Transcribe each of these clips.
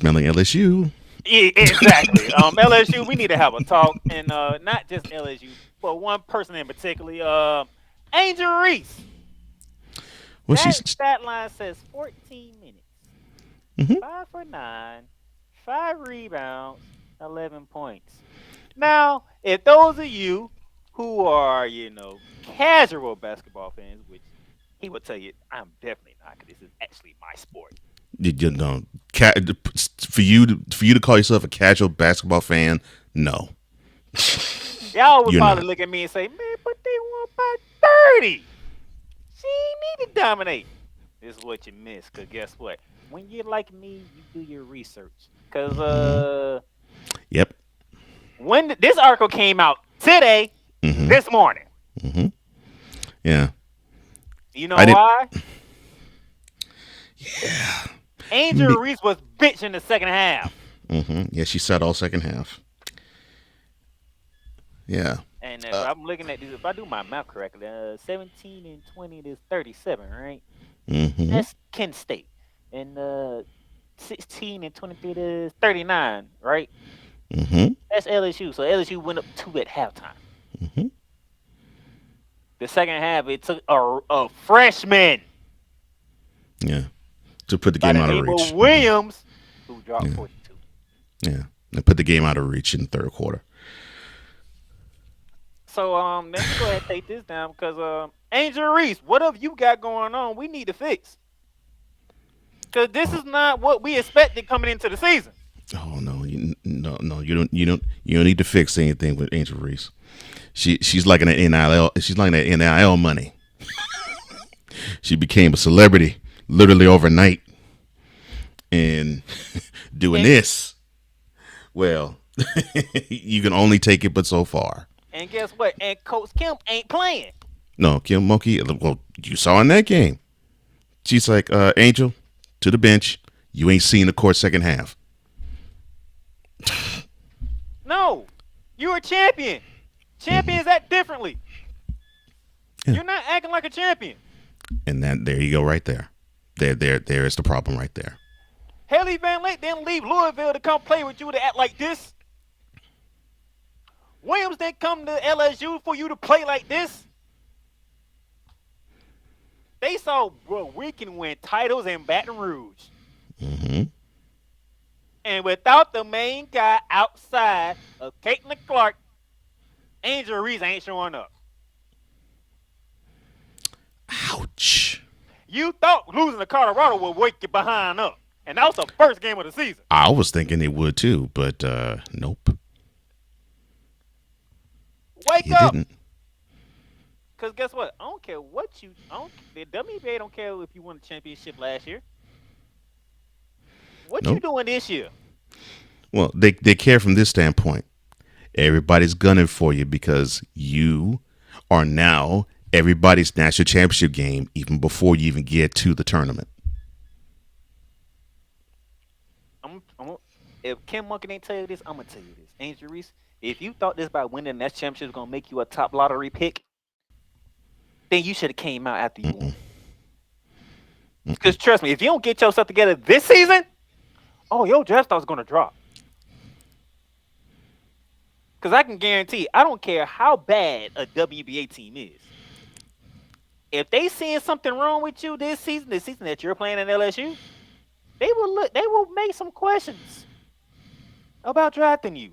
smelling LSU. Yeah, exactly. LSU, we need to have a talk, and not just LSU, but one person in particular, Angel Reese. Well, That she's. stat line says 14 minutes, Hmm. 5 for 9, 5 rebounds, 11 points. Now, if those of you who are, casual basketball fans, which he will tell you, I'm definitely not, because this is actually my sport. You know, for you to call yourself a casual basketball fan, no, Y'all would you're probably not. look at me and say, man, but they won by 30. She ain't need to dominate. This is what you miss, because guess what? When you're like me, you do your research. Because Hmm. Yep. when this article came out today, Hmm. this morning, Hmm. Yeah. you I know didn't. why? Yeah. Angel Me. Reese was bitch in the second half. Yeah. She sat all second half. Yeah. And if Uh, I'm looking at this, if I do my math correctly, 17 and 20 is 37, right? hmm. That's Kent State. And 16 and 23 is 39, right? Hmm. That's LSU. So LSU went up two at halftime. Hmm. The second half, it took a freshman Yeah. To put the by game the out of name of reach. Williams who dropped Yeah. 42. Yeah. And put the game out of reach in the third quarter. So let me go ahead and take this down because Angel Reese, what have you got going on? We need to fix because this Oh, is not what we expected coming into the season. oh no, no. You don't need to fix anything with Angel Reese. She's like an NIL. She's like an NIL money. She became a celebrity literally overnight, and doing And this, well, you can only take it but so far. and guess what? And Coach Kim ain't playing. No, Kim Monkey. Well, you saw in that game. She's like, Angel, to the bench. You ain't seen the court second half. No, you're a champion. Hmm. Champions act differently. Yeah, You're not acting like a champion. and that there you go, right there. There is the problem right there. Haley Van Lake didn't leave Louisville to come play with you to act like this. Williams didn't come to LSU for you to play like this. They saw, bro, we can win titles in Baton Rouge. Hmm. And without the main guy outside of Caitlin Clark, Angel Reese ain't showing up. Ouch. You thought losing to Colorado would wake you behind up. And that was the first game of the season. I was thinking it would too, but nope, Wake you up. didn't. Because guess what? I don't care what you. The WBA don't care if you won the championship last year. What you Nope. doing this year? Well, they care from this standpoint. Everybody's gunning for you because you are now everybody's national championship game even before you even get to the tournament. I'm, if Kim Monkey didn't tell you this, I'm gonna tell you this. Angel Reese, if you thought this by winning that championship was gonna make you a top lottery pick, then you should have came out after you Mm-mm. won. Because trust me, if you don't get yourself together this season, oh, your draft stock's gonna drop. Because I can guarantee, I don't care how bad a WBA team is. If they seeing something wrong with you this season, the season that you're playing in LSU, they will look. They will make some questions about drafting you.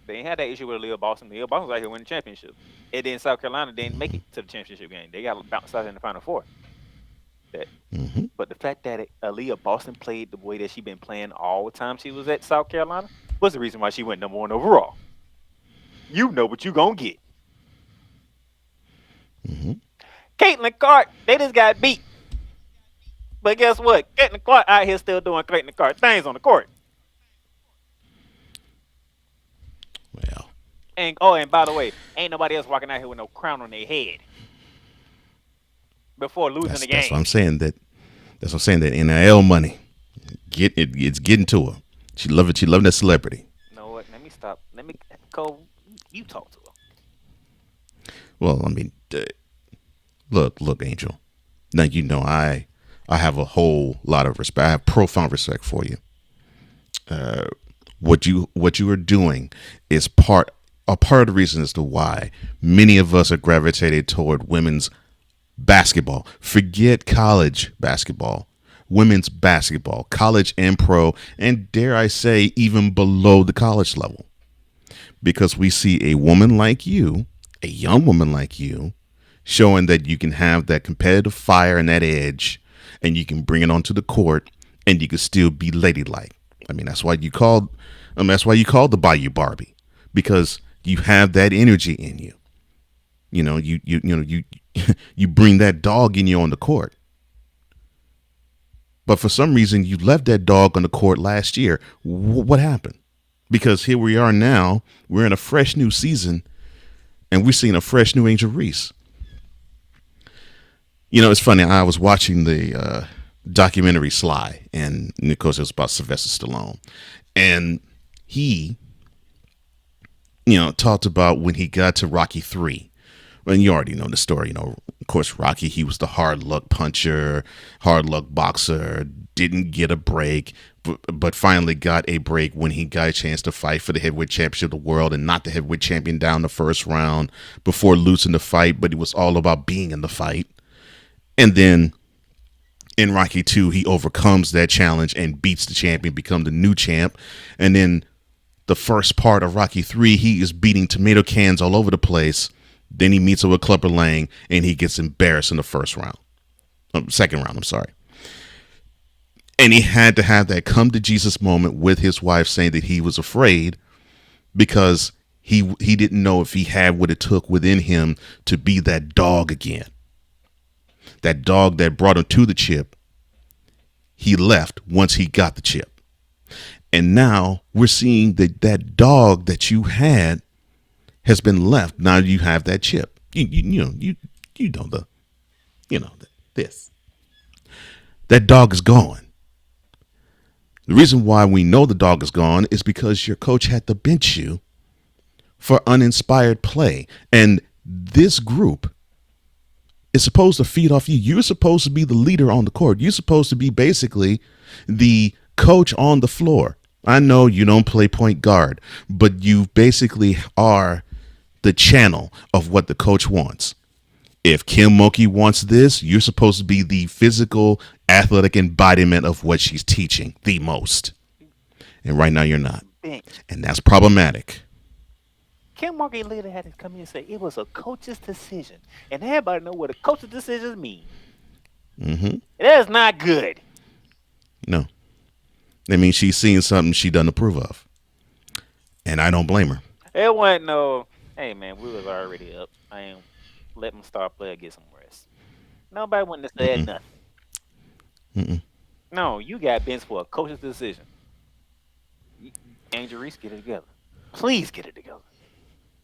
They ain't had that issue with Leo Boston. Leo Boston was out here winning championships. And then South Carolina didn't make it to the championship game. They got bounced out in the Final Four. That, Mm-hmm. but the fact that Aaliyah Boston played the way that she been playing all the time she was at South Carolina was the reason why she went #1 overall. You know what you gonna get. Mm-hmm. Caitlin Clark, they just got beat. But guess what? Caitlin Clark out here still doing Caitlin Clark things on the court. Well, And by the way, ain't nobody else walking out here with no crown on their head before losing the that's game. what I'm saying. That's what I'm saying. That NIL money, get it. It's getting to her. She love it. She loving that celebrity. You know what? Let me stop. Let me Cole. You talk to her. Well, I mean, look, Angel. Now you know I I have a whole lot of respect. I have profound respect for you. What you are doing is part of the reason as to why many of us are gravitated toward women's basketball. Forget college basketball. Women's basketball, college and pro, and dare I say, even below the college level. Because we see a woman like you, a young woman like you, showing that you can have that competitive fire and that edge, and you can bring it onto the court, and you can still be ladylike. I mean, that's why you called the Bayou Barbie, because you have that energy in you. You you bring that dog in you on the court. But for some reason, you left that dog on the court last year. What happened? Because here we are now. We're in a fresh new season, and we're seeing a fresh new Angel Reese. It's funny. I was watching the documentary Sly, and of course, it was about Sylvester Stallone, and he, talked about when he got to Rocky 3. And you already know the story. Of course, Rocky, he was the hard luck puncher, hard luck boxer, didn't get a break, but finally got a break when he got a chance to fight for the heavyweight championship of the world and knocked the heavyweight champion down the first round before losing the fight. But it was all about being in the fight. And then in Rocky 2, he overcomes that challenge and beats the champion, become the new champ. And then the first part of Rocky 3, he is beating tomato cans all over the place. Then he meets up with Clubber Lang, and he gets embarrassed in the second round. I'm sorry. And he had to have that come to Jesus moment with his wife, saying that he was afraid because he didn't know if he had what it took within him to be that dog again. That dog that brought him to the chip. He left once he got the chip. And now we're seeing that dog that you had has been left. Now you have that chip. This. That dog is gone. The reason why we know the dog is gone is because your coach had to bench you for uninspired play. And this group is supposed to feed off you. You're supposed to be the leader on the court. You're supposed to be basically the coach on the floor. I know you don't play point guard, but you basically are the channel of what the coach wants. If Kim Mulkey wants this, you're supposed to be the physical, athletic embodiment of what she's teaching the most. And right now you're not. And that's problematic. Kim Mulkey later had to come in and say it was a coach's decision. And everybody know what a coach's decisions mean. That's not good. No. That means she's seeing something she doesn't approve of. And I don't blame her. It wasn't no, hey man, we was already up. I ain't let them star player get some rest. Nobody wouldn't have said nothing. No, you got benched for a coach's decision. Angel Reese, get it together. Please get it together.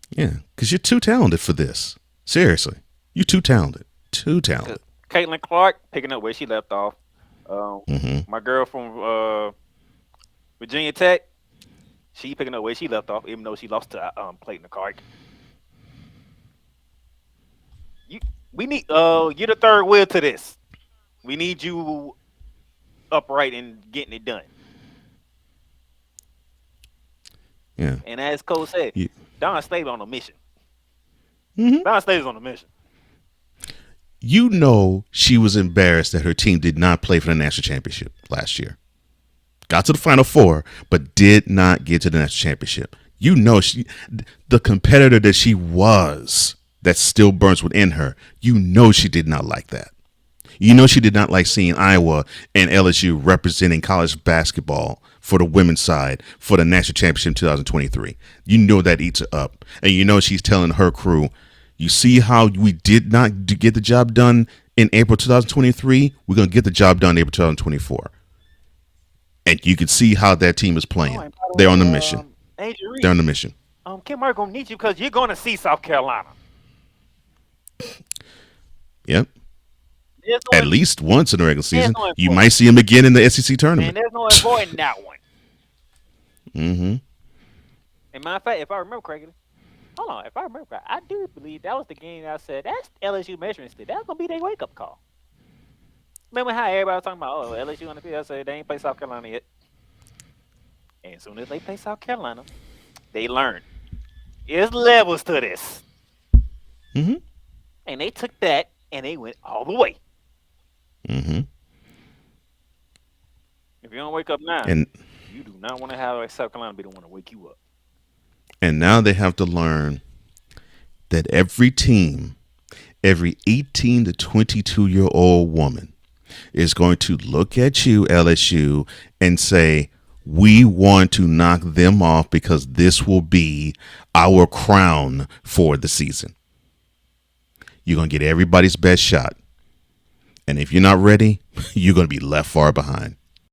Yeah, because you're too talented for this. Seriously. You're too talented. Too talented. Caitlin Clark picking up where she left off. My girl from Virginia Tech, she picking up where she left off, even though she lost to Clayton Clark. We need you're the third wheel to this. We need you upright and getting it done. Yeah. And as Cole said, Don State on a mission. Mm-hmm. Don State is on a mission. You know she was embarrassed that her team did not play for the national championship last year. Got to the Final Four, but did not get to the national championship. You know the competitor that she was, that still burns within her. You know she did not like that. You know she did not like seeing Iowa and LSU representing college basketball for the women's side for the national championship in 2023. You know that eats her up. And you know she's telling her crew, you see how we did not get the job done in April 2023? We're going to get the job done in April 2024. And you can see how that team is playing. They're on the mission. They're on the mission. Kim Murray going to need you because you're going to see South Carolina. Yep. At least once in the regular season. You might see him again in the SEC tournament. And there's no avoiding that one. Mm-hmm. And matter of fact, if I remember correctly, if I remember correctly, I do believe that was the game that I said, that's LSU measuring stick. That's going to be their wake-up call. Remember how everybody was talking about, oh, LSU on the field? I said they ain't play South Carolina yet. And as soon as they play South Carolina, they learn. There's levels to this. Mm-hmm. And they took that and they went all the way. Mm-hmm. If you don't wake up now, And you do not want to have like South Carolina be the one to wake you up. now they have to learn that every team, every 18 to 22-year-old woman is going to look at you, LSU, and say, we want to knock them off because this will be our crown for the season. You're going to get everybody's best shot. And if you're not ready, you're going to be left far behind.